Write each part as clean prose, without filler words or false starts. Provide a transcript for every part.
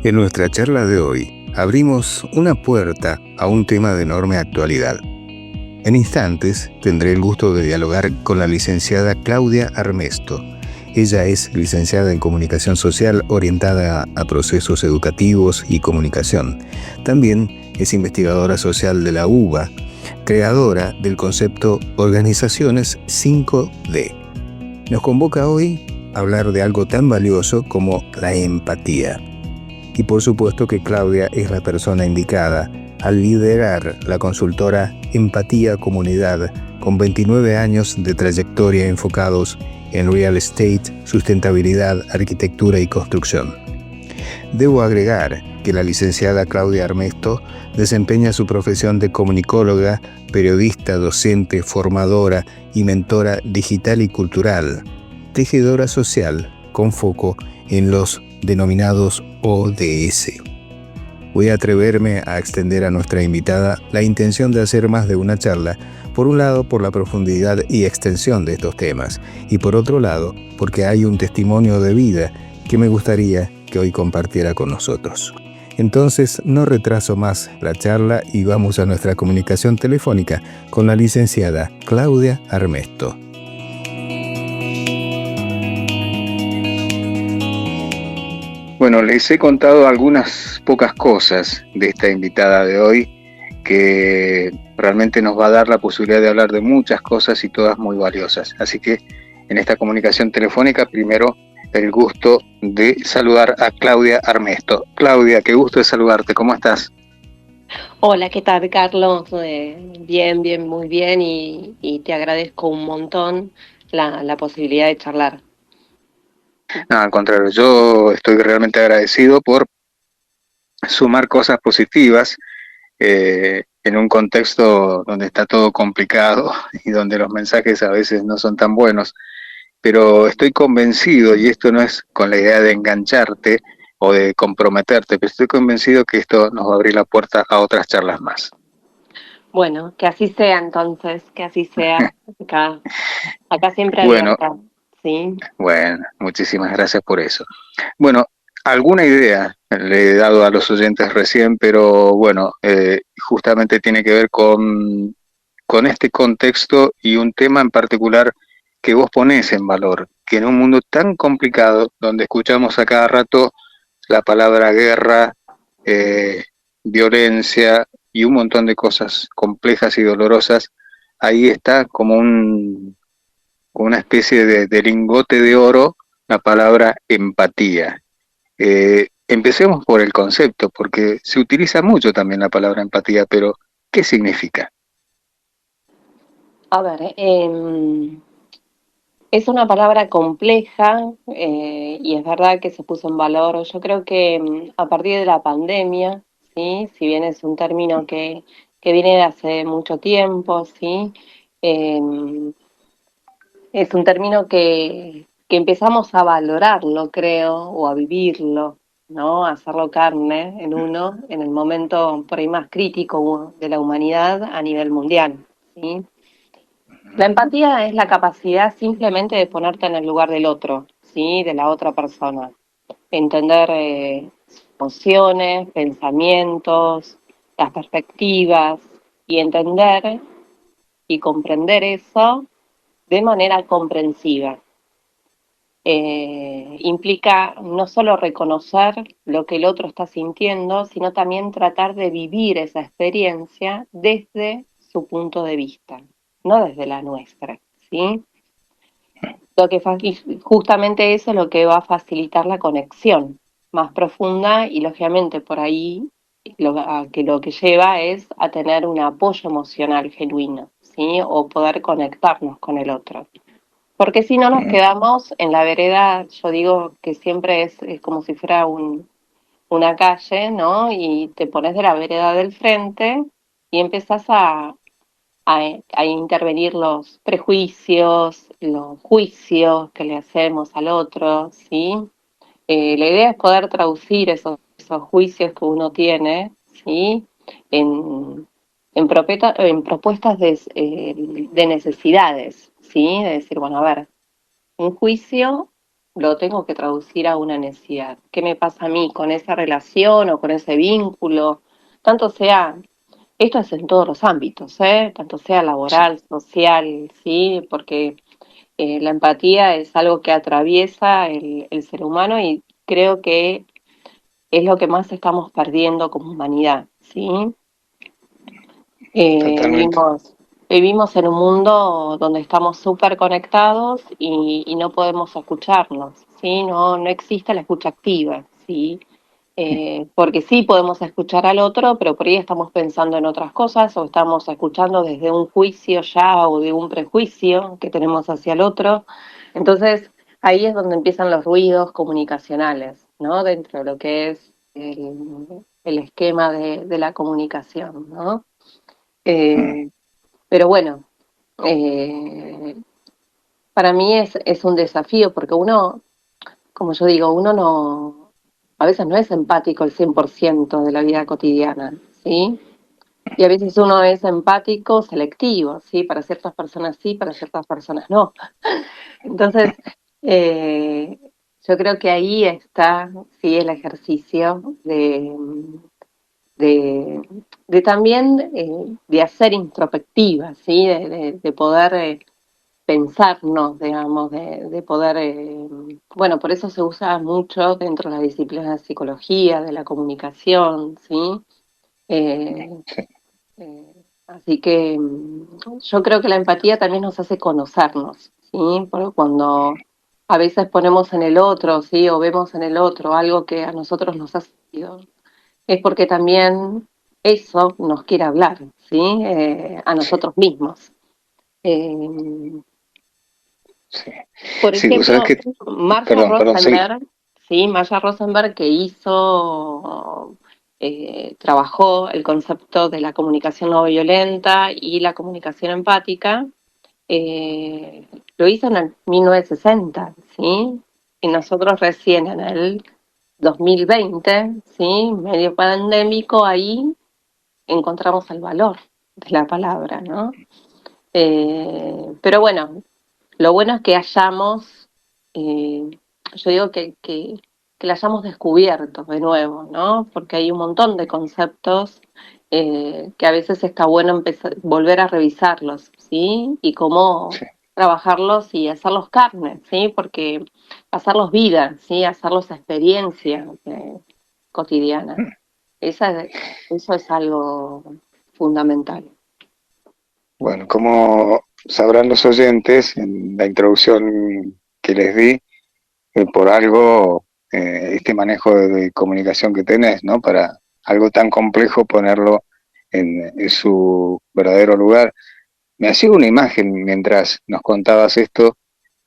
En nuestra charla de hoy, abrimos una puerta a un tema de enorme actualidad. En instantes, tendré el gusto de dialogar con la licenciada Claudia Armesto. Ella es licenciada en Comunicación Social orientada a procesos educativos y comunicación. También es investigadora social de la UBA, creadora del concepto Organizaciones 5D. Nos convoca hoy a hablar de algo tan valioso como la empatía. Y por supuesto que Claudia es la persona indicada al liderar la consultora Empatía Comunidad, con 29 años de trayectoria enfocados en real estate, sustentabilidad, arquitectura y construcción. Debo agregar que la licenciada Claudia Armesto desempeña su profesión de comunicóloga, periodista, docente, formadora y mentora digital y cultural, tejedora social con foco en los denominados ODS. Voy a atreverme a extender a nuestra invitada la intención de hacer más de una charla, por un lado por la profundidad y extensión de estos temas, y por otro lado porque hay un testimonio de vida que me gustaría que hoy compartiera con nosotros. Entonces no retraso más la charla y vamos a nuestra comunicación telefónica con la licenciada Claudia Armesto. Bueno, les he contado algunas pocas cosas de esta invitada de hoy que realmente nos va a dar la posibilidad de hablar de muchas cosas y todas muy valiosas. Así que en esta comunicación telefónica, primero el gusto de saludar a Claudia Armesto. Claudia, qué gusto de saludarte. ¿Cómo estás? Hola, ¿qué tal, Carlos? Bien, muy bien y te agradezco un montón la posibilidad de charlar. No, al contrario, yo estoy realmente agradecido por sumar cosas positivas en un contexto donde está todo complicado y donde los mensajes a veces no son tan buenos. Pero estoy convencido, y esto no es con la idea de engancharte o de comprometerte, pero estoy convencido que esto nos va a abrir la puerta a otras charlas más. Bueno, que así sea entonces, que así sea. Acá siempre Bueno, abierta, ¿sí? bueno, muchísimas gracias por eso. Bueno, alguna idea le he dado a los oyentes recién, pero bueno, justamente tiene que ver con este contexto y un tema en particular que vos ponés en valor, que en un mundo tan complicado, donde escuchamos a cada rato la palabra guerra, eh, violencia y un montón de cosas complejas y dolorosas, ahí está como una especie de lingote de oro la palabra empatía. Empecemos por el concepto, porque se utiliza mucho también la palabra empatía, pero ¿qué significa? A ver, es una palabra compleja y es verdad que se puso en valor. Yo creo que a partir de la pandemia, ¿sí? Si bien es un término que viene de hace mucho tiempo, ¿sí? Em, Es un término que empezamos a valorarlo, creo, o a vivirlo, ¿no? A hacerlo carne en uno, en el momento por ahí más crítico de la humanidad a nivel mundial, ¿sí? La empatía es la capacidad simplemente de ponerte en el lugar del otro, ¿sí? De la otra persona. Entender emociones, pensamientos, las perspectivas y entender y comprender eso de manera comprensiva. Implica no solo reconocer lo que el otro está sintiendo, sino también tratar de vivir esa experiencia desde su punto de vista, no desde la nuestra, ¿sí? Justamente eso es lo que va a facilitar la conexión más profunda y lógicamente por ahí lo que lleva es a tener un apoyo emocional genuino, ¿sí? O poder conectarnos con el otro. Porque si no nos quedamos en la vereda, yo digo que siempre es como si fuera una calle, ¿no? Y te pones de la vereda del frente y empezás a intervenir los prejuicios, los juicios que le hacemos al otro, ¿sí? La idea es poder traducir esos juicios que uno tiene, ¿sí? En, en propuestas de necesidades, ¿sí? De decir, bueno, a ver, un juicio lo tengo que traducir a una necesidad. ¿Qué me pasa a mí con esa relación o con ese vínculo? Tanto sea, esto es en todos los ámbitos, ¿eh? Tanto sea Sí, laboral, social, ¿sí? Porque la empatía es algo que atraviesa el ser humano y creo que es lo que más estamos perdiendo como humanidad, ¿sí? totalmente. Vivimos en un mundo donde estamos súper conectados y no podemos escucharnos, ¿sí? No existe la escucha activa, ¿sí? Porque sí podemos escuchar al otro, pero por ahí estamos pensando en otras cosas o estamos escuchando desde un juicio ya o de un prejuicio que tenemos hacia el otro. Entonces, ahí es donde empiezan los ruidos comunicacionales, ¿no? Dentro de lo que es el esquema de la comunicación, ¿no? Mm, Eh, pero bueno, eh, para mí es un desafío porque uno, como yo digo, uno no, a veces no es empático el 100% de la vida cotidiana, ¿sí? Y a veces uno es empático selectivo, ¿sí? Para ciertas personas sí, para ciertas personas no. Entonces, eh, yo creo que ahí está, sí, el ejercicio de, de también de hacer introspectiva, ¿sí? De poder pensarnos, digamos, de poder, bueno, por eso se usa mucho dentro de las disciplinas de psicología, de la comunicación, ¿sí? Eh, sí, Así que yo creo que la empatía también nos hace conocernos, ¿sí? Porque cuando a veces ponemos en el otro, ¿sí? O vemos en el otro algo que a nosotros nos ha sido, es porque también eso nos quiere hablar, ¿sí? A sí, nosotros mismos. Eh, sí. por Sí, vos sabés ejemplo, que, perdón, seguí. Marcia Rosenberg que trabajó el concepto de la comunicación no violenta y la comunicación empática, eh, lo hizo en el 1960, ¿sí? Y nosotros recién en el 2020, ¿sí? Medio pandémico, ahí encontramos el valor de la palabra, ¿no? Pero bueno, lo bueno es que hayamos, yo digo que la hayamos descubierto de nuevo, ¿no? Porque hay un montón de conceptos que a veces está bueno empezar, volver a revisarlos, ¿sí? Y cómo Sí. trabajarlos y hacerlos carne, ¿sí? Porque hacerlos vida, ¿sí? Hacerlos experiencia cotidiana. Esa, eso es algo fundamental. Bueno, como sabrán los oyentes, en la introducción que les di, por algo este manejo de comunicación que tenés, ¿no? Para algo tan complejo ponerlo en su verdadero lugar. Me hacía una imagen mientras nos contabas esto,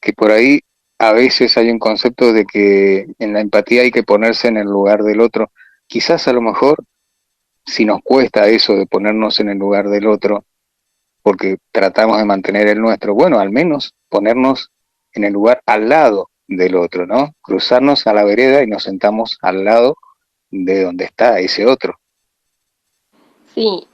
que por ahí a veces hay un concepto de que en la empatía hay que ponerse en el lugar del otro. Quizás a lo mejor, si nos cuesta eso de ponernos en el lugar del otro, porque tratamos de mantener el nuestro, bueno, al menos ponernos en el lugar al lado del otro, ¿no? Cruzarnos a la vereda y nos sentamos al lado de donde está ese otro. Sí,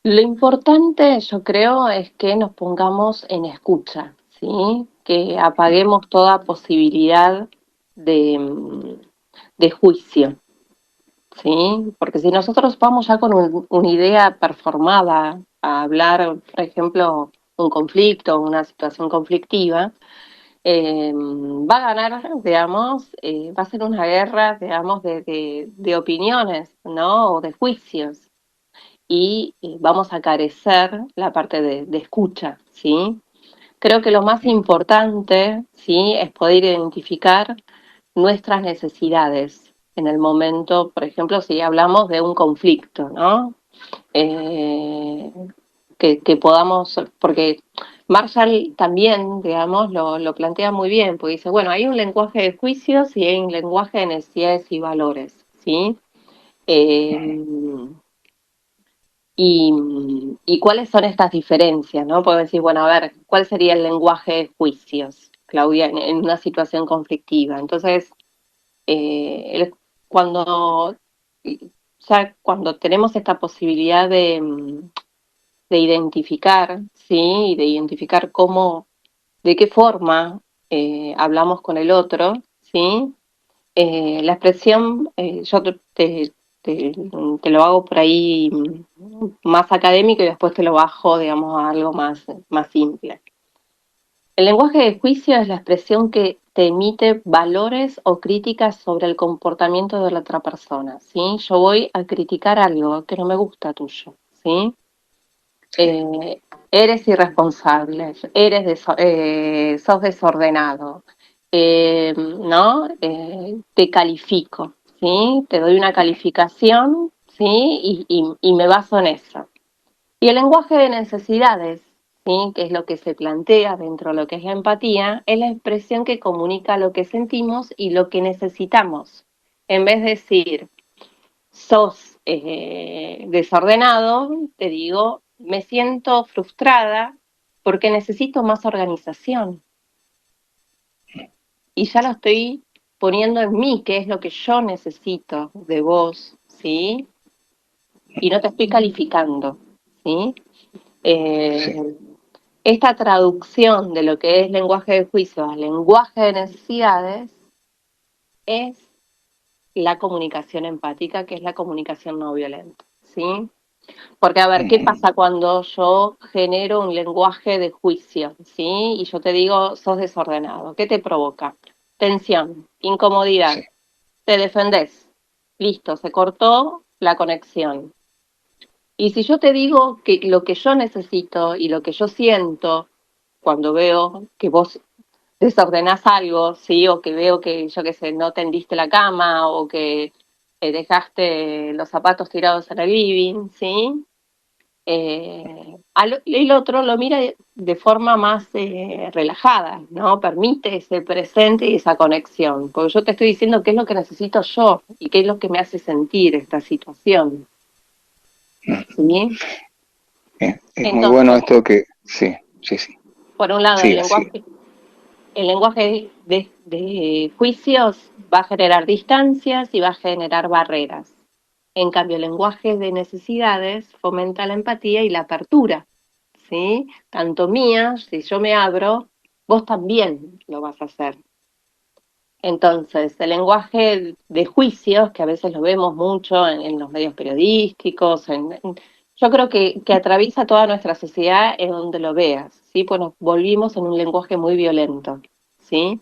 lo importante, yo creo, es que nos pongamos en escucha, ¿sí? Que apaguemos toda posibilidad de, de juicio, ¿sí? Porque si nosotros vamos ya con una idea performada a hablar, por ejemplo, un conflicto, una situación conflictiva, va a ganar, digamos, va a ser una guerra, digamos, de opiniones, ¿no? O de juicios y vamos a carecer la parte de escucha, ¿sí? Creo que lo más importante, ¿sí? Es poder identificar nuestras necesidades en el momento, por ejemplo, si hablamos de un conflicto, ¿no? Eh, que podamos, porque Marshall también, digamos, lo plantea muy bien, porque dice, bueno, hay un lenguaje de juicios y hay un lenguaje de necesidades y valores, ¿sí? Eh, y cuáles son estas diferencias, ¿no? Puedo decir, bueno, a ver, ¿cuál sería el lenguaje de juicios, Claudia, en una situación conflictiva? Entonces, cuando, ya cuando tenemos esta posibilidad de identificar, ¿sí? Y de identificar cómo, de qué forma hablamos con el otro, ¿sí? La expresión, yo te lo hago por ahí más académico y después te lo bajo, digamos, a algo más simple. El lenguaje de juicio es la expresión que te emite valores o críticas sobre el comportamiento de la otra persona, ¿sí? Yo voy a criticar algo que no me gusta tuyo, ¿sí? Eh, Eres irresponsable, sos desordenado, ¿no? Te califico, ¿sí? Te doy una calificación, ¿sí? Y me baso en eso. Y el lenguaje de necesidades, ¿sí? Que es lo que se plantea dentro de lo que es la empatía, es la expresión que comunica lo que sentimos y lo que necesitamos. En vez de decir, sos desordenado, te digo, me siento frustrada porque necesito más organización. Y ya lo estoy poniendo en mí, que es lo que yo necesito de vos, ¿sí? Y no te estoy calificando, ¿sí? Eh, Esta traducción de lo que es lenguaje de juicio a lenguaje de necesidades es la comunicación empática, que es la comunicación no violenta, ¿sí? Porque, a ver, ¿qué pasa cuando yo genero un lenguaje de juicio, ¿sí? Y yo te digo, sos desordenado. ¿Qué te provoca? Tensión, incomodidad, Sí. te defendés. Listo, se cortó la conexión. Y si yo te digo que lo que yo necesito y lo que yo siento cuando veo que vos desordenás algo, ¿sí? O que veo que, yo qué sé, no tendiste la cama o que dejaste los zapatos tirados en el living, ¿sí? El otro lo mira de forma más relajada, ¿no? Permite ese presente y esa conexión, porque yo te estoy diciendo qué es lo que necesito yo y qué es lo que me hace sentir esta situación, ¿sí? Es muy bueno Entonces, esto que... Sí, sí, sí. por un lado, Siga, siga. el lenguaje de juicios va a generar distancias y va a generar barreras. En cambio, el lenguaje de necesidades fomenta la empatía y la apertura, ¿sí? Tanto mía, si yo me abro, vos también lo vas a hacer. Entonces, el lenguaje de juicios, que a veces lo vemos mucho en los medios periodísticos, yo creo que atraviesa toda nuestra sociedad en donde lo veas, ¿sí? Pues nos volvimos en un lenguaje muy violento, ¿sí?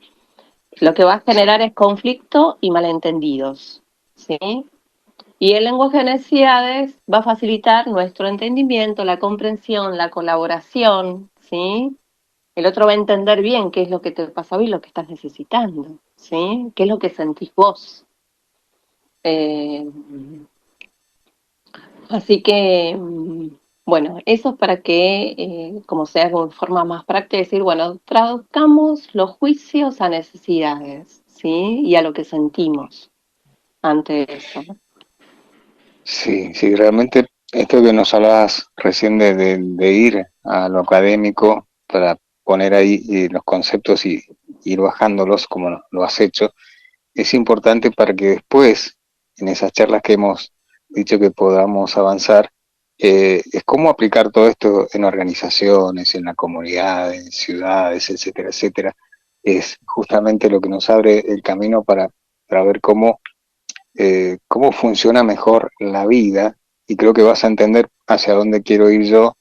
Lo que va a generar es conflicto y malentendidos, ¿sí? Y el lenguaje de necesidades va a facilitar nuestro entendimiento, la comprensión, la colaboración, ¿sí? El otro va a entender bien qué es lo que te pasa hoy y lo que estás necesitando, ¿sí? ¿Qué es lo que sentís vos? Eh, Así que, bueno, eso es para que, como sea de forma más práctica, decir, bueno, traduzcamos los juicios a necesidades, ¿sí? Y a lo que sentimos ante eso. Sí, sí, realmente esto que nos hablabas recién de ir a lo académico para poner ahí los conceptos y ir bajándolos como lo has hecho, es importante para que después, en esas charlas que hemos dicho que podamos avanzar, es cómo aplicar todo esto en organizaciones, en la comunidad, en ciudades, etcétera, etcétera. Es justamente lo que nos abre el camino para ver cómo funciona mejor la vida, y creo que vas a entender hacia dónde quiero ir yo,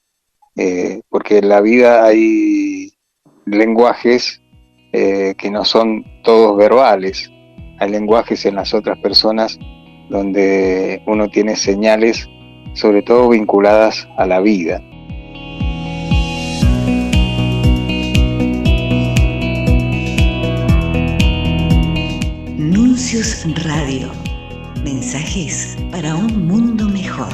porque en la vida hay lenguajes que no son todos verbales, hay lenguajes en las otras personas donde uno tiene señales, sobre todo vinculadas a la vida. Nuncios Radio. Mensajes para un mundo mejor.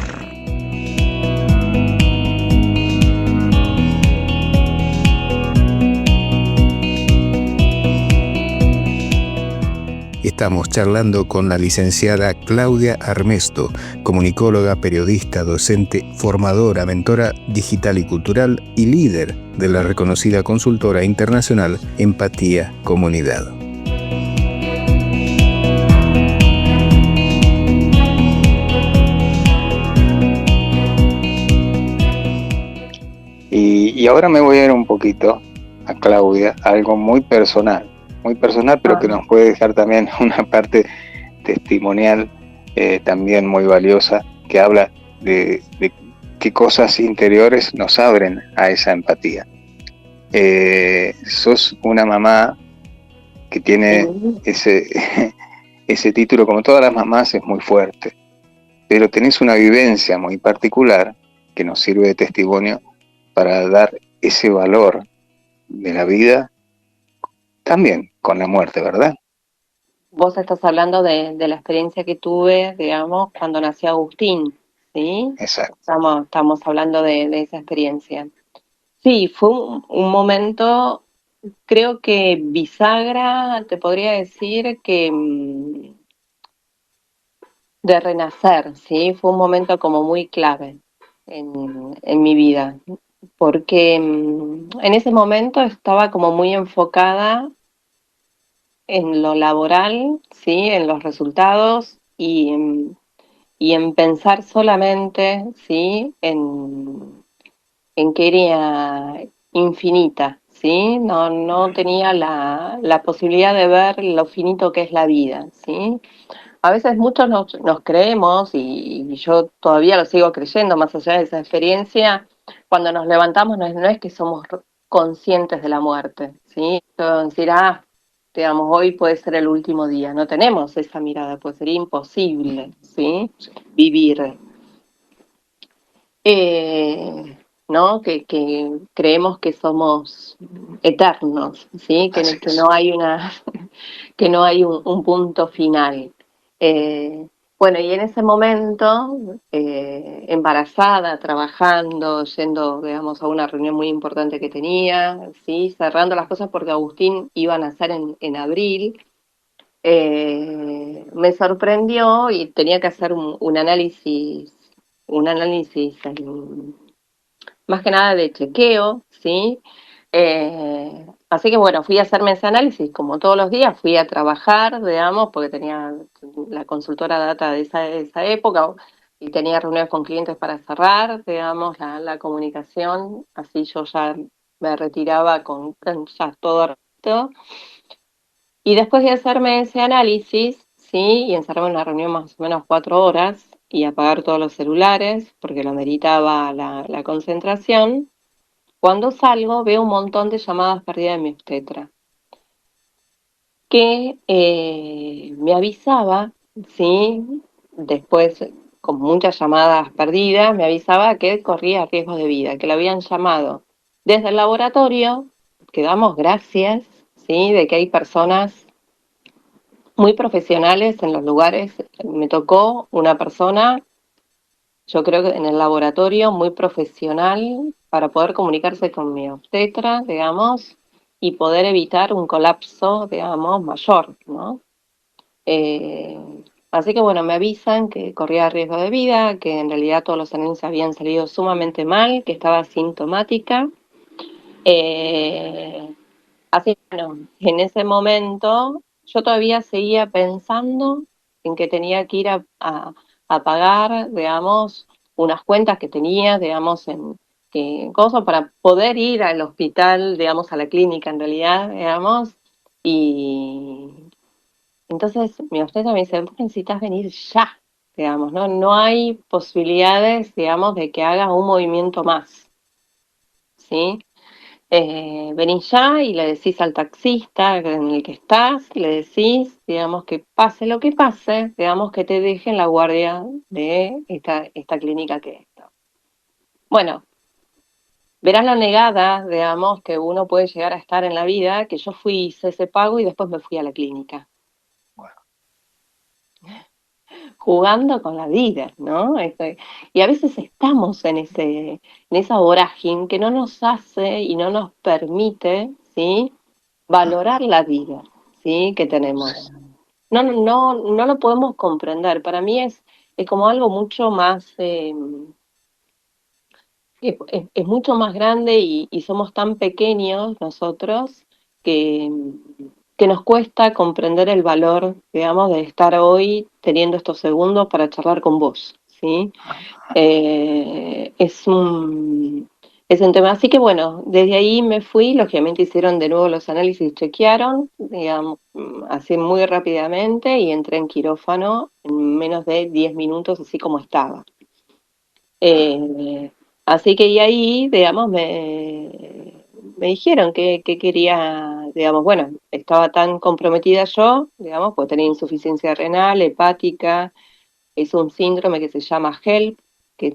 Estamos charlando con la licenciada Claudia Armesto, comunicóloga, periodista, docente, formadora, mentora digital y cultural y líder de la reconocida consultora internacional Empatía Comunidad. Y ahora me voy a ir un poquito a Claudia algo muy personal, pero que nos puede dejar también una parte testimonial también muy valiosa, que habla de qué cosas interiores nos abren a esa empatía. Sos una mamá que tiene ese título, como todas las mamás, es muy fuerte, pero tenés una vivencia muy particular que nos sirve de testimonio para dar ese valor de la vida también con la muerte, ¿verdad? Vos estás hablando de la experiencia que tuve, digamos, cuando nació Agustín, ¿sí? Exacto. Estamos hablando de esa experiencia. Sí, fue un momento, creo que bisagra, te podría decir que de renacer, ¿sí? Fue un momento como muy clave en mi vida, porque en ese momento estaba como muy enfocada en lo laboral, ¿sí? En los resultados y en pensar solamente, ¿sí? En que era infinita, ¿sí? No tenía la posibilidad de ver lo finito que es la vida, ¿sí? A veces muchos nos creemos, y yo todavía lo sigo creyendo, más allá de esa experiencia, cuando nos levantamos no es que somos conscientes de la muerte, ¿sí? Decir, digamos, hoy puede ser el último día. No tenemos esa mirada, pues sería imposible, ¿sí? Vivir. ¿No? Que creemos que somos eternos, ¿sí? Que no hay que no hay un punto final. Eh, bueno, y en ese momento, embarazada, trabajando, yendo, digamos, a una reunión muy importante que tenía, ¿sí? Cerrando las cosas porque Agustín iba a nacer en abril, me sorprendió y tenía que hacer un análisis más que nada de chequeo, ¿sí? Así que bueno, fui a hacerme ese análisis como todos los días, fui a trabajar, digamos, porque tenía la consultora data de esa época y tenía reuniones con clientes para cerrar, digamos, la comunicación, así yo ya me retiraba con ya todo resto. Y después de hacerme ese análisis, sí, y encerrarme en una reunión más o menos 4 horas y apagar todos los celulares, porque lo meritaba la concentración, cuando salgo veo un montón de llamadas perdidas de mi obstetra, que me avisaba, sí, después con muchas llamadas perdidas, me avisaba que corría riesgo de vida, que lo habían llamado desde el laboratorio, que damos gracias, sí, de que hay personas muy profesionales en los lugares. Me tocó una persona, yo creo que en el laboratorio, muy profesional para poder comunicarse con mi obstetra, digamos, y poder evitar un colapso, digamos, mayor, ¿no? Eh, Así que bueno, me avisan que corría riesgo de vida, que en realidad todos los análisis habían salido sumamente mal, que estaba asintomática. Eh, Así que bueno, en ese momento yo todavía seguía pensando en que tenía que ir a pagar, digamos, unas cuentas que tenía, digamos, en cosas para poder ir al hospital, digamos, a la clínica en realidad, digamos, y entonces mi obstetra me dice, vos necesitas venir ya, digamos, ¿no? No hay posibilidades, digamos, de que hagas un movimiento más, ¿sí? Venís ya y le decís al taxista en el que estás, le decís, digamos, que pase lo que pase, digamos, que te dejen la guardia de esta clínica que está. Bueno, verás la negada, digamos, que uno puede llegar a estar en la vida, que yo fui, hice ese pago y después me fui a la clínica. Bueno. Jugando con la vida, ¿no? Y a veces estamos en esa vorágine que no nos hace y no nos permite, ¿sí? Valorar la vida, ¿sí? Que tenemos. No lo podemos comprender. Para mí es como algo mucho más, es mucho más grande y somos tan pequeños nosotros que, que nos cuesta comprender el valor, digamos, de estar hoy teniendo estos segundos para charlar con vos, ¿sí? Es Es un tema. Así que bueno, desde ahí me fui, lógicamente hicieron de nuevo los análisis, chequearon, digamos, así muy rápidamente y entré en quirófano en menos de 10 minutos, así como estaba. Eh, Así que y ahí, digamos, me dijeron que quería, digamos, bueno, estaba tan comprometida yo, digamos, pues tenía insuficiencia renal, hepática, es un síndrome que se llama HELP, que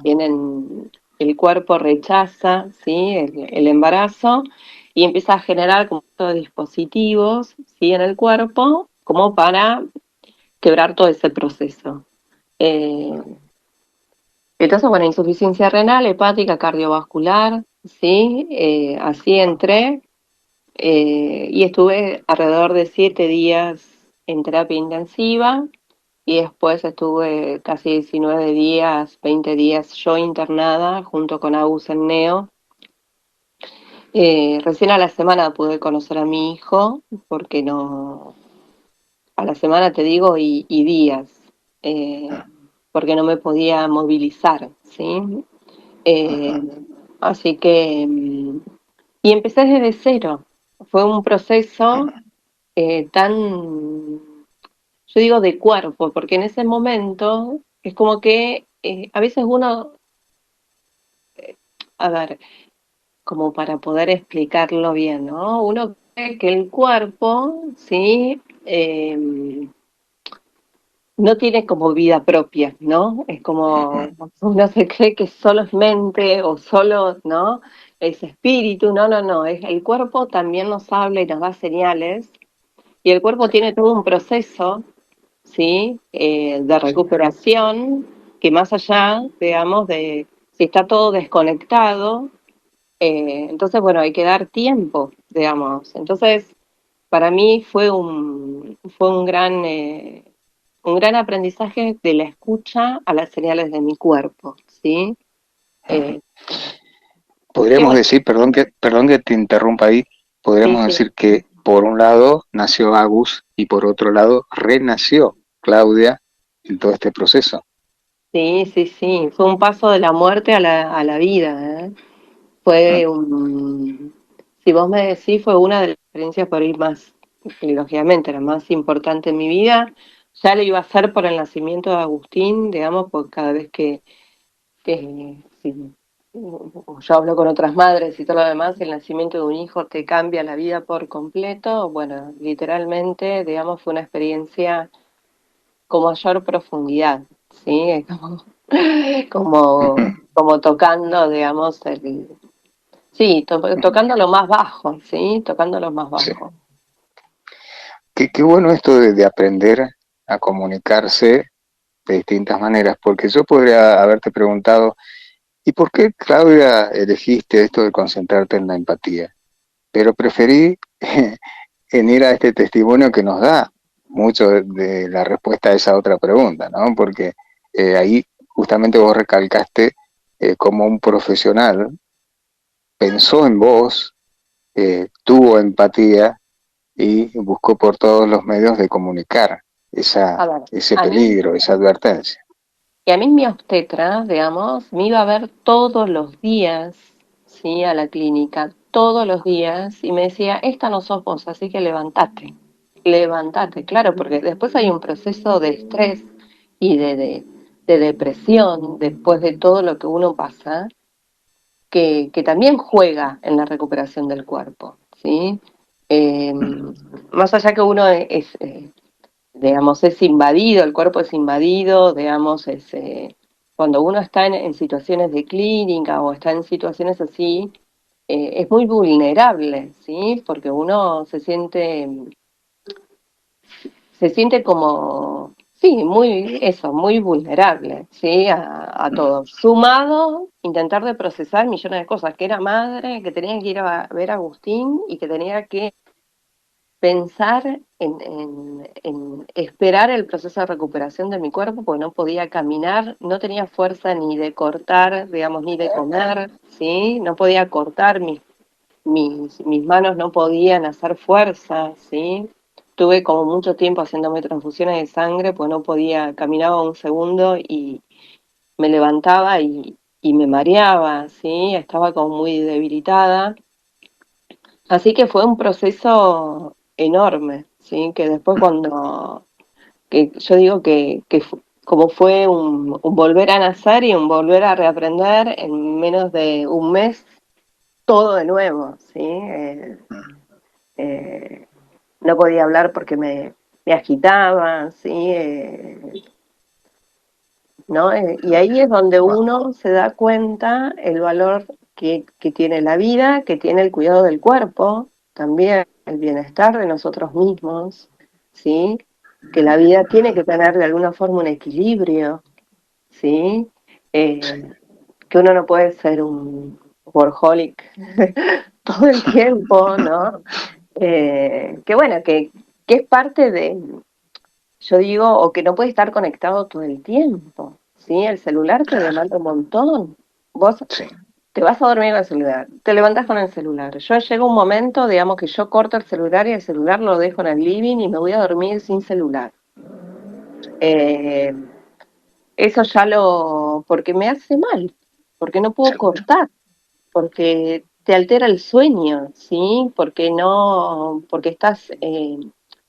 tienen, el cuerpo rechaza, ¿sí? El embarazo y empieza a generar como estos dispositivos, ¿sí? En el cuerpo, como para quebrar todo ese proceso. Eh, entonces, bueno, insuficiencia renal, hepática, cardiovascular, ¿sí? Así entré y estuve alrededor de 7 días en terapia intensiva y después estuve casi 19 días, 20 días yo internada junto con Agus en Neo. Recién a la semana pude conocer a mi hijo, porque no, a la semana te digo y días, eh, porque no me podía movilizar, ¿sí? Eh, Así que, y empecé desde cero. Fue un proceso tan, yo digo, de cuerpo, porque en ese momento es como que a veces uno, a ver, como para poder explicarlo bien, ¿no? Uno cree que el cuerpo, ¿sí? No tiene como vida propia, ¿no? Es como uno se cree que solo es mente o solo, ¿no? Es espíritu, no, no, no, es el cuerpo también nos habla y nos da señales y el cuerpo tiene todo un proceso, ¿sí? De recuperación que más allá, digamos, de si está todo desconectado, entonces, bueno, hay que dar tiempo, digamos. Entonces, para mí fue un gran aprendizaje de la escucha a las señales de mi cuerpo, ¿sí? Eh, que Podríamos bueno, decir, perdón que te interrumpa ahí, sí, podríamos sí, decir que por un lado nació Agus y por otro lado renació Claudia en todo este proceso. sí, sí, sí, fue un paso de la muerte a la vida, ¿eh? ¿Mm? Fue un, si vos me decís, fue una de las experiencias por ahí más, y lógicamente, la más importante en mi vida. Ya lo iba a hacer por el nacimiento de Agustín, digamos, porque cada vez que sí, yo hablo con otras madres y todo lo demás, el nacimiento de un hijo te cambia la vida por completo. Bueno, literalmente, digamos, fue una experiencia con mayor profundidad, ¿sí? Es como, como tocando, digamos, sí, tocando lo más bajo, ¿sí? Tocando lo más Sí. bajo. Qué bueno esto de aprender a comunicarse de distintas maneras, porque yo podría haberte preguntado, ¿y por qué, Claudia, elegiste esto de concentrarte en la empatía? Pero preferí en ir a este testimonio que nos da mucho de la respuesta a esa otra pregunta, ¿no? Porque ahí justamente vos recalcaste cómo un profesional pensó en vos, tuvo empatía y buscó por todos los medios de comunicar A ver, ese a mí peligro, esa advertencia. Y a mí mi obstetra, digamos, me iba a ver todos los días, ¿sí? A la clínica, todos los días, y me decía, esta no sos vos, así que levantate, claro, porque después hay un proceso de estrés y de depresión después de todo lo que uno pasa, que también juega en la recuperación del cuerpo, ¿sí? Eh, Más allá que uno digamos, es invadido, el cuerpo es invadido, digamos, cuando uno está en situaciones de clínica o está en situaciones así, es muy vulnerable, ¿sí? Porque uno se siente como, sí, muy, eso, muy vulnerable, ¿sí? A todo. Sumado, intentar de procesar millones de cosas, que era madre, que tenía que ir a ver a Agustín y que tenía que pensar en esperar el proceso de recuperación de mi cuerpo, porque no podía caminar, no tenía fuerza ni de cortar, digamos, ni de comer, ¿sí? No podía cortar, mis manos no podían hacer fuerza, ¿sí? Tuve como mucho tiempo haciéndome transfusiones de sangre, pues no podía, caminaba un segundo y me levantaba y me mareaba, ¿sí? Estaba como muy debilitada. Así que fue un proceso enorme, ¿sí? Que después cuando, que yo digo como fue un volver a nacer y un volver a reaprender en menos de un mes, todo de nuevo, ¿sí? Eh, no podía hablar porque me agitaba, ¿sí? ¿No? Y ahí es donde Wow. uno se da cuenta el valor que tiene la vida, que tiene el cuidado del cuerpo, también el bienestar de nosotros mismos, ¿sí? Que la vida tiene que tener de alguna forma un equilibrio, ¿sí? Sí, Que uno no puede ser un workaholic todo el tiempo, ¿no? Que bueno, que es parte de, yo digo, o que no puede estar conectado todo el tiempo, ¿sí? El celular te claro, demanda un montón. Vos sí, te vas a dormir con el celular, te levantas con el celular. Yo llego un momento, digamos, que yo corto el celular y el celular lo dejo en el living y me voy a dormir sin celular. Eh, Eso ya porque me hace mal, porque no puedo seguro. cortar, porque te altera el sueño, ¿sí? Porque estás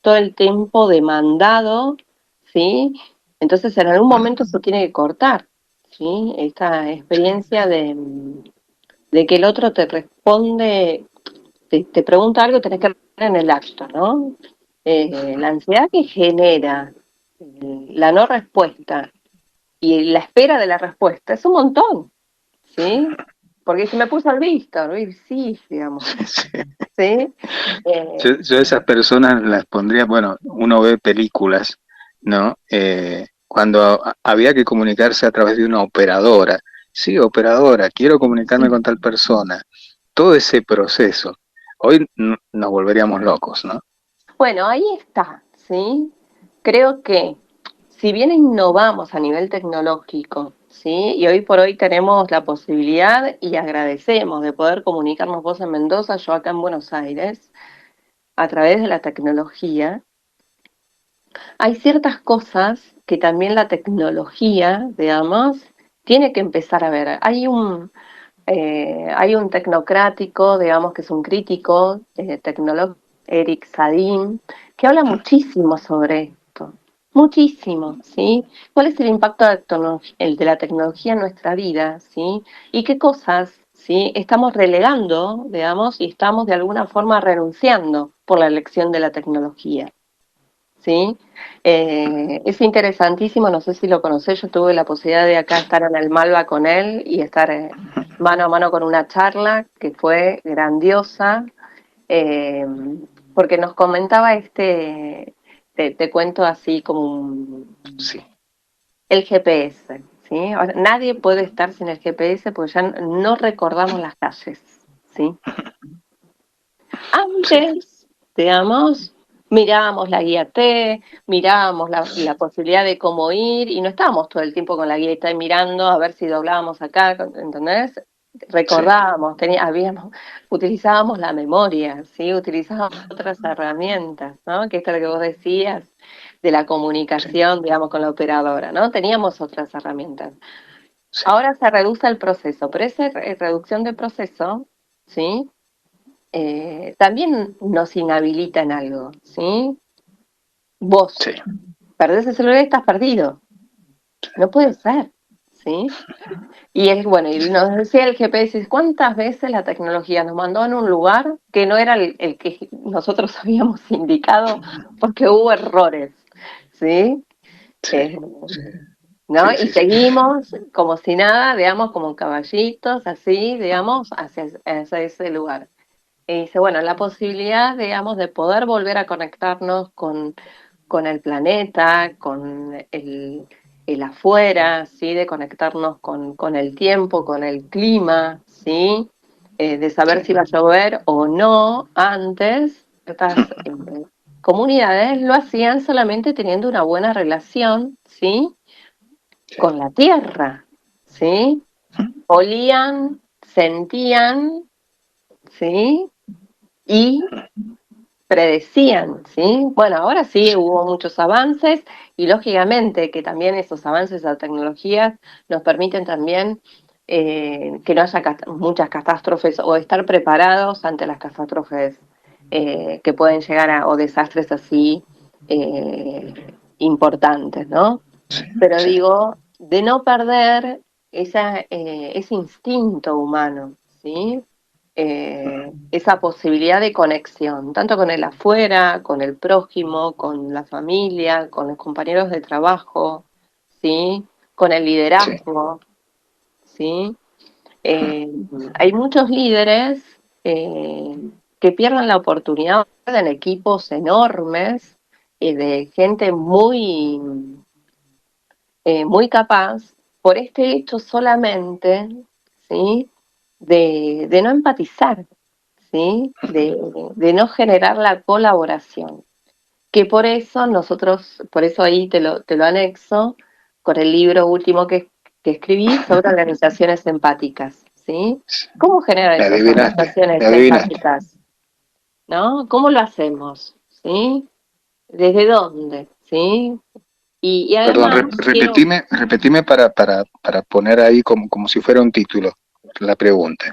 todo el tiempo demandado, ¿sí? Entonces en algún momento se tiene que cortar, ¿sí? Esta experiencia de que el otro te responde, te pregunta algo, tenés que responder en el acto, ¿no? La ansiedad que genera la no respuesta y la espera de la respuesta es un montón, ¿sí? Porque si me puso al visto, ¿no? Y sí, digamos, Sí. ¿sí? Yo a esas personas las pondría, bueno, uno ve películas, ¿no? Cuando había que comunicarse a través de una operadora. Sí, operadora, quiero comunicarme Sí. con tal persona. Todo ese proceso. Hoy nos volveríamos locos, ¿no? Bueno, ahí está, ¿sí? Creo que si bien innovamos a nivel tecnológico, ¿sí? Y hoy por hoy tenemos la posibilidad y agradecemos de poder comunicarnos vos en Mendoza, yo acá en Buenos Aires, a través de la tecnología, hay ciertas cosas que también la tecnología, digamos, tiene que empezar a ver. Hay un tecnocrático, digamos, que es un crítico tecnológico, Eric Sadin, que habla muchísimo sobre esto, muchísimo, ¿sí? ¿Cuál es el impacto el de la tecnología en nuestra vida, ¿sí? Y qué cosas, ¿sí? Estamos relegando, digamos, y estamos de alguna forma renunciando por la elección de la tecnología. ¿Sí? Es interesantísimo, no sé si lo conocés, yo tuve la posibilidad de acá estar en el Malva con él y estar mano a mano con una charla que fue grandiosa, eh, porque nos comentaba te cuento así como Sí, el GPS, ¿sí? Ahora, nadie puede estar sin el GPS porque ya no recordamos las calles, ¿sí? sí, Antes, digamos, mirábamos la guía T, mirábamos la posibilidad de cómo ir y no estábamos todo el tiempo con la guía T mirando a ver si doblábamos acá, ¿entendés? sí, Recordábamos, utilizábamos la memoria, ¿sí? Utilizábamos otras herramientas, ¿no? Que esto es lo que vos decías de la sí, comunicación, digamos, con la operadora, ¿no? Teníamos otras herramientas. sí, Ahora se reduce el proceso, pero esa reducción de proceso, ¿sí? También nos inhabilita en algo, ¿sí? Vos sí, perdés el celular y estás perdido. No puede ser, ¿sí? Y es bueno, y nos decía el GPS, ¿cuántas veces la tecnología nos mandó en un lugar que no era el que nosotros habíamos indicado porque hubo errores, ¿sí? sí, Eh, sí, ¿No? sí, Y sí, sí, seguimos como si nada, digamos, como caballitos, así, digamos, hacia ese lugar. Y dice, bueno, la posibilidad, digamos, de poder volver a conectarnos con el planeta, con el afuera, ¿sí? De conectarnos con el tiempo, con el clima, ¿sí? De saber sí, si va a llover o no antes. Estas comunidades lo hacían solamente teniendo una buena relación, ¿sí? sí, Con la tierra, ¿sí? Olían, sentían, ¿sí? Y predecían, ¿sí? Bueno, ahora sí sí, hubo muchos avances y lógicamente que también esos avances a tecnologías nos permiten también que no haya muchas catástrofes o estar preparados ante las catástrofes que pueden llegar o desastres así importantes, ¿no? Sí, Pero sí, digo, de no perder ese instinto humano, ¿sí? Esa posibilidad de conexión, tanto con el afuera, con el prójimo, con la familia, con los compañeros de trabajo, ¿sí? Con el sí. liderazgo, ¿sí? Eh, Hay muchos líderes que pierden la oportunidad en equipos enormes de gente muy capaz por este hecho solamente, ¿sí? De no empatizar, ¿sí? De no generar la colaboración. Que por eso ahí te lo anexo con el libro último que escribí sobre organizaciones empáticas, ¿sí? Sí. ¿Cómo generar Me esas adivinaste, me organizaciones adivinaste. empáticas? ¿No? ¿Cómo lo hacemos? ¿Sí? ¿Desde dónde? ¿Sí? Y Perdón, además quiero, repetime para poner ahí como si fuera un título la pregunta.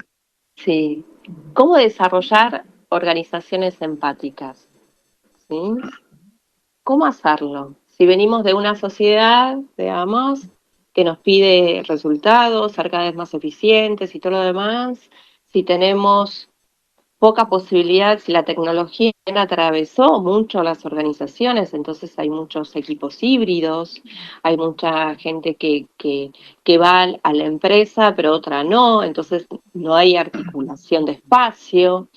sí, ¿cómo desarrollar organizaciones empáticas? ¿Sí? ¿Cómo hacerlo? Si venimos de una sociedad, digamos, que nos pide resultados, ser cada vez más eficientes y todo lo demás, si tenemos poca posibilidad, si la tecnología atravesó mucho las organizaciones, entonces hay muchos equipos híbridos, hay mucha gente que va a la empresa, pero otra no, entonces no hay articulación de espacio,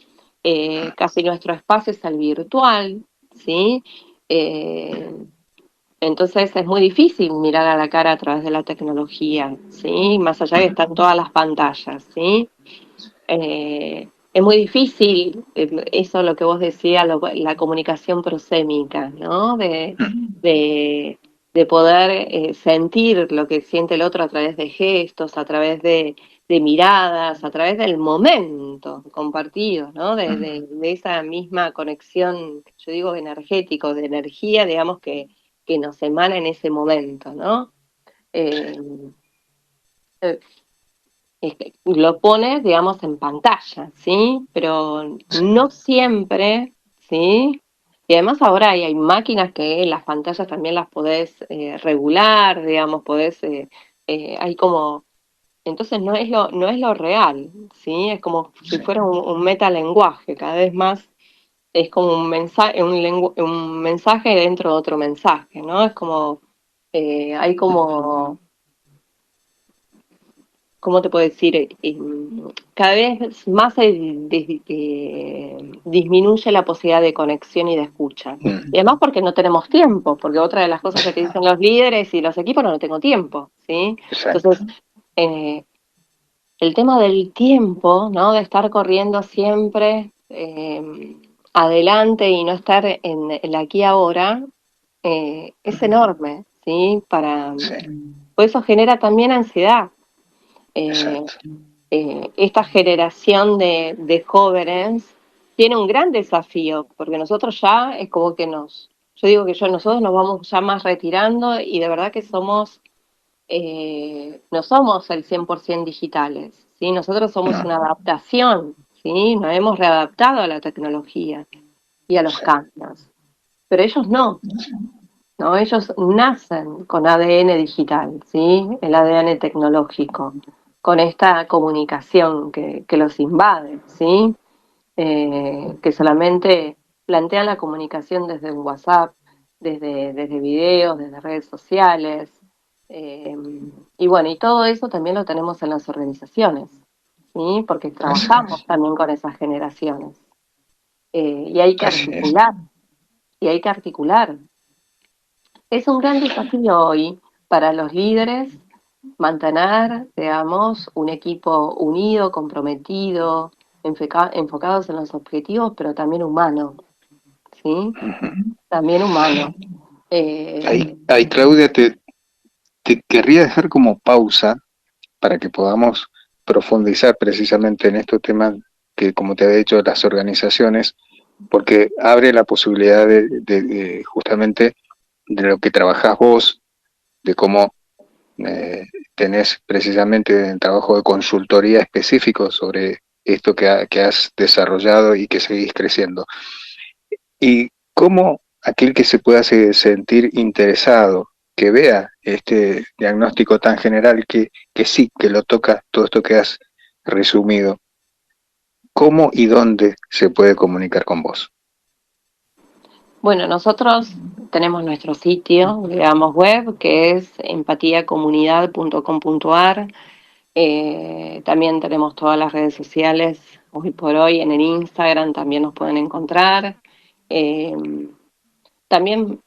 casi nuestro espacio es el virtual, ¿sí? Eh, entonces es muy difícil mirar a la cara a través de la tecnología, ¿sí? Más allá de que están todas las pantallas, ¿sí? Es muy difícil, eso es lo que vos decías, la comunicación prosémica, ¿no? De, de poder sentir lo que siente el otro a través de gestos, a través de miradas, a través del momento compartido, ¿no? De esa misma conexión, yo digo energético, de energía, digamos, que nos emana en ese momento, ¿no? Eh, eh, lo pones, digamos, en pantalla, ¿sí? Pero no siempre, ¿sí? Y además ahora hay máquinas que las pantallas también las podés regular, digamos, hay como, entonces no es lo real, ¿sí? Es como si Sí, fuera un metalenguaje, cada vez más es como un mensaje dentro de otro mensaje, ¿no? Es como, hay como ¿cómo te puedo decir? Cada vez más se disminuye la posibilidad de conexión y de escucha. Y además porque no tenemos tiempo, porque otra de las cosas que te dicen los líderes y los equipos, no tengo tiempo, ¿sí? exacto. Entonces, eh, el tema del tiempo, ¿no? De estar corriendo siempre adelante y no estar en el aquí y ahora, es enorme, ¿sí? Sí, Por eso genera también ansiedad. Eh, exacto. Esta generación de jóvenes tiene un gran desafío, porque nosotros ya es como que yo digo que nosotros nos vamos ya más retirando y de verdad que no somos el 100% digitales, ¿sí? Nosotros somos No, una adaptación, ¿sí? Nos hemos readaptado a la tecnología y a los sí, cambios, pero ellos no. ¿No? Ellos nacen con ADN digital, ¿sí? El ADN tecnológico, con esta comunicación que los invade, ¿sí? Que solamente plantean la comunicación desde un WhatsApp, desde videos, desde redes sociales. eh, y bueno, y todo eso también lo tenemos en las organizaciones, ¿sí? Porque así trabajamos es, también con esas generaciones. Y hay que así es. articular, y hay que articular. Es un gran desafío hoy para los líderes mantener, digamos, un equipo unido, comprometido, enfocados en los objetivos, pero también humano, ¿sí? Ujú. También humano. Eh, Ahí, Claudia, te querría dejar como pausa para que podamos profundizar precisamente en estos temas que, como te había dicho, las organizaciones, porque abre la posibilidad de justamente de lo que trabajás vos, de cómo tenés precisamente un trabajo de consultoría específico sobre esto que has desarrollado y que seguís creciendo. ¿Y cómo aquel que se pueda sentir interesado, que vea este diagnóstico tan general que sí, que lo toca todo esto que has resumido, cómo y dónde se puede comunicar con vos? Bueno, nosotros tenemos nuestro sitio, digamos, web, que es empatiacomunidad.com.ar. También tenemos todas las redes sociales, hoy por hoy en el Instagram también nos pueden encontrar. Eh, También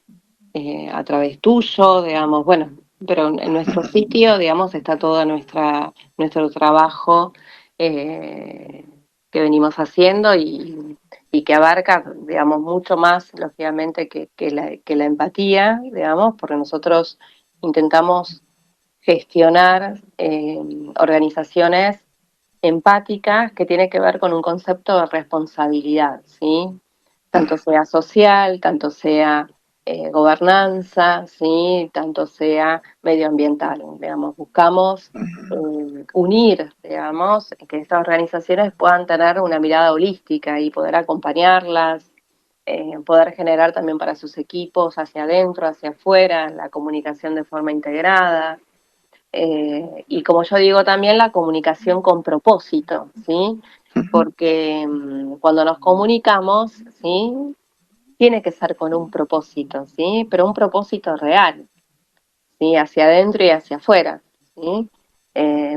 a través tuyo, digamos, bueno, pero en nuestro sitio, digamos, está todo nuestro trabajo eh, que venimos haciendo y que abarca, digamos, mucho más, lógicamente, que la empatía, digamos, porque nosotros intentamos gestionar organizaciones empáticas que tiene que ver con un concepto de responsabilidad, ¿sí? Tanto sea social, tanto sea gobernanza, ¿sí? Tanto sea medioambiental, digamos, buscamos unir, digamos, que estas organizaciones puedan tener una mirada holística y poder acompañarlas, poder generar también para sus equipos hacia adentro, hacia afuera, la comunicación de forma integrada. Y como yo digo también, la comunicación con propósito, ¿sí? Porque cuando nos comunicamos, ¿sí? Tiene que ser con un propósito, ¿sí? Pero un propósito real, ¿sí? Hacia adentro y hacia afuera, ¿sí?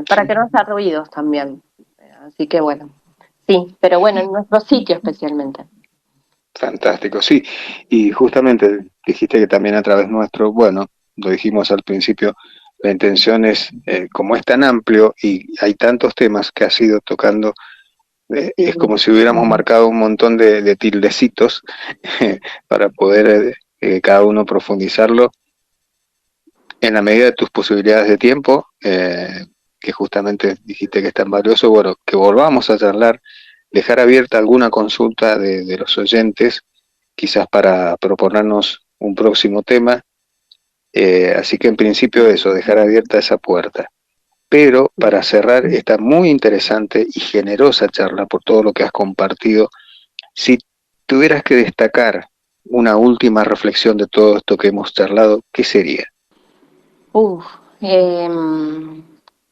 Para que no haya ruidos también. Así que bueno, sí, pero bueno, en nuestro sitio especialmente. Fantástico, sí. Y justamente dijiste que también a través nuestro, bueno, lo dijimos al principio, la intención es, como es tan amplio y hay tantos temas que has ido tocando, Sí. es como si hubiéramos marcado un montón de tildecitos para poder cada uno profundizarlo en la medida de tus posibilidades de tiempo, que justamente dijiste que es tan valioso, bueno, que volvamos a charlar, dejar abierta alguna consulta de los oyentes, quizás para proponernos un próximo tema, así que en principio eso, dejar abierta esa puerta. Pero para cerrar esta muy interesante y generosa charla por todo lo que has compartido, si tuvieras que destacar una última reflexión de todo esto que hemos charlado, ¿qué sería? Uf,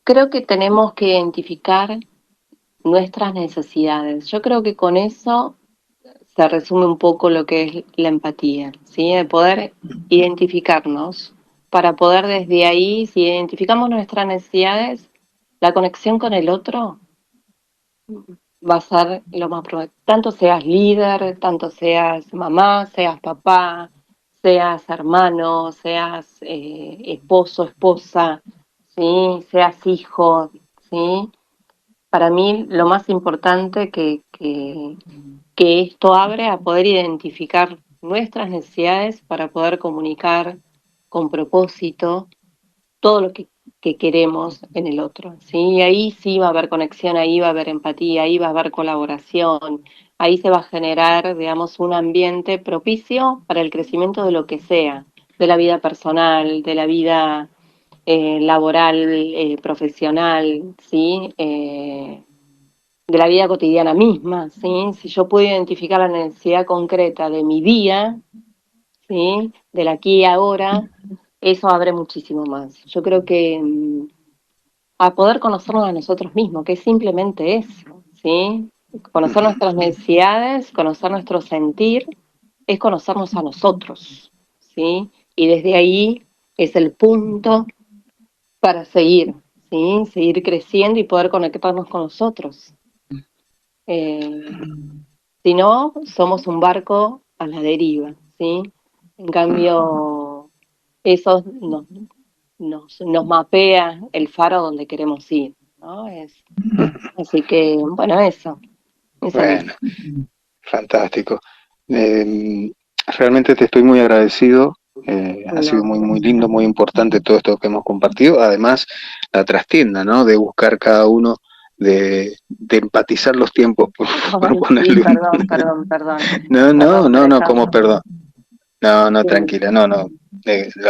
creo que tenemos que identificar nuestras necesidades. Yo creo que con eso se resume un poco lo que es la empatía, ¿sí? De poder identificarnos para poder desde ahí, si identificamos nuestras necesidades, la conexión con el otro va a ser lo más probable. Tanto seas líder, tanto seas mamá, seas papá, seas hermano, seas esposo, esposa, ¿sí? Seas hijo, ¿sí? Para mí lo más importante que esto abre a poder identificar nuestras necesidades para poder comunicar con propósito todo lo que queremos en el otro, ¿sí? Y ahí sí va a haber conexión, ahí va a haber empatía, ahí va a haber colaboración, ahí se va a generar, digamos, un ambiente propicio para el crecimiento de lo que sea, de la vida personal, de la vida laboral, profesional, ¿sí? De la vida cotidiana misma, ¿sí? Si yo puedo identificar la necesidad concreta de mi día, ¿sí? Del aquí y ahora, eso abre muchísimo más. Yo creo que a poder conocernos a nosotros mismos, que es simplemente eso, ¿sí? Conocer nuestras necesidades, conocer nuestro sentir, es conocernos a nosotros, ¿sí? Y desde ahí es el punto para seguir, ¿sí? Seguir creciendo y poder conectarnos con nosotros. Eh, Si no, somos un barco a la deriva, ¿sí? En cambio, eso nos mapea el faro donde queremos ir, ¿no? Así que, bueno, eso Bueno, mismo. fantástico. Eh, Realmente te estoy muy agradecido. Ha sido No, muy, muy lindo, muy importante todo esto que hemos compartido. Además, la trastienda, ¿no? De buscar cada uno, de empatizar los tiempos, por ay, sí, ponerle un... perdón. No, no, Perdón por no, no, esa. como perdón. No, no, Sí, tranquila, no, no.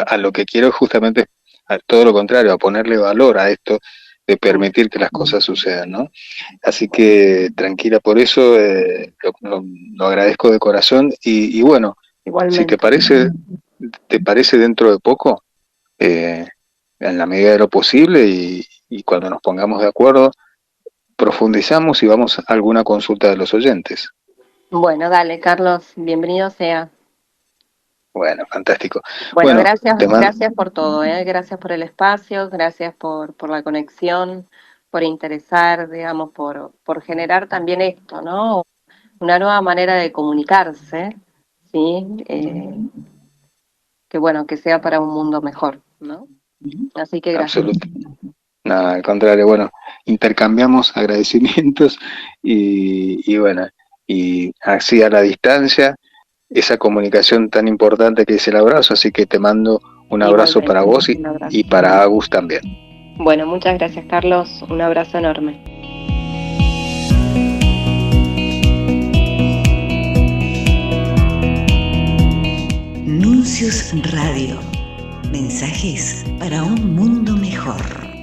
A lo que quiero justamente a todo lo contrario, a ponerle valor a esto de permitir que las cosas sucedan, ¿no? Así que tranquila por eso, lo agradezco de corazón y bueno, Igualmente. si te parece dentro de poco, en la medida de lo posible y cuando nos pongamos de acuerdo, profundizamos y vamos a alguna consulta de los oyentes. Bueno, dale, Carlos, bienvenido sea. Bueno, fantástico. Bueno, gracias por todo, gracias por el espacio, gracias por la conexión, por interesar, digamos, por generar también esto, ¿no? Una nueva manera de comunicarse, ¿sí? Que bueno, que sea para un mundo mejor, ¿no? Así que gracias. Absolutamente. Nada, al contrario, bueno, intercambiamos agradecimientos y bueno, y así a la distancia, esa comunicación tan importante que es el abrazo, así que te mando un abrazo para vos y para Agus también. Bueno, muchas gracias, Carlos, un abrazo enorme. Nuncios Radio. Mensajes para un mundo mejor.